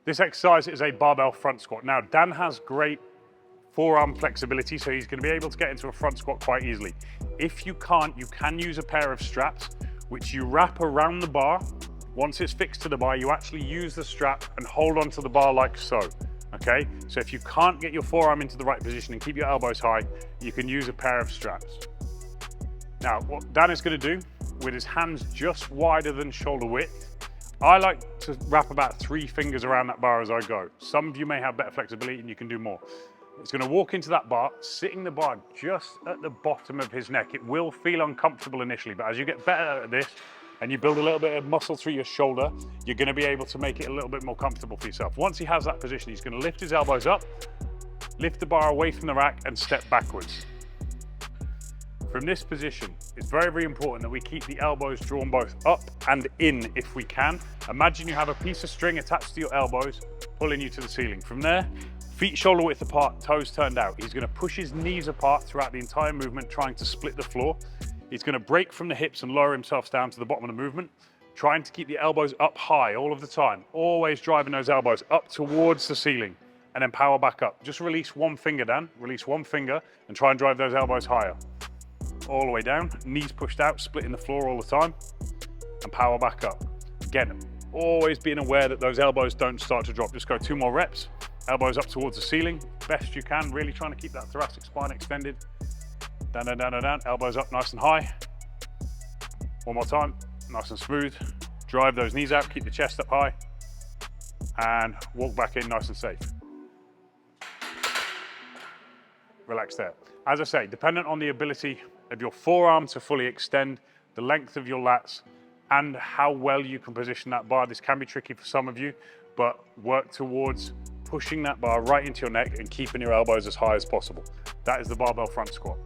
This exercise is a barbell front squat. Now, Dan has great forearm flexibility, so he's going to be able to get into a front squat quite easily. If you can't, you can use a pair of straps, which you wrap around the bar. Once it's fixed to the bar, you actually use the strap and hold onto the bar like so, okay? So if you can't get your forearm into the right position and keep your elbows high, you can use a pair of straps. Now, what Dan is going to do, with his hands just wider than shoulder width, I like to wrap about 3 fingers around that bar as I go. Some of you may have better flexibility and you can do more. It's going to walk into that bar, sitting the bar just at the bottom of his neck. It will feel uncomfortable initially, but as you get better at this and you build a little bit of muscle through your shoulder, you're going to be able to make it a little bit more comfortable for yourself. Once he has that position, he's going to lift his elbows up, lift the bar away from the rack and step backwards. From this position, it's very, very important that we keep the elbows drawn both up and in if we can. Imagine you have a piece of string attached to your elbows, pulling you to the ceiling. From there, feet shoulder width apart, toes turned out. He's going to push his knees apart throughout the entire movement, trying to split the floor. He's going to break from the hips and lower himself down to the bottom of the movement, trying to keep the elbows up high all of the time, always driving those elbows up towards the ceiling, and then power back up. Just release one finger, Dan, release one finger, and try and drive those elbows higher. All the way down, knees pushed out, splitting the floor all the time, and power back up. Again, always being aware that those elbows don't start to drop. Just go 2 more reps, elbows up towards the ceiling, best you can, really trying to keep that thoracic spine extended. Down, down, down, down, down, elbows up nice and high. One more time, nice and smooth. Drive those knees out, keep the chest up high, and walk back in nice and safe. Relax there. As I say, dependent on the ability of your forearm to fully extend, the length of your lats, and how well you can position that bar. This can be tricky for some of you, but work towards pushing that bar right into your neck and keeping your elbows as high as possible. That is the barbell front squat.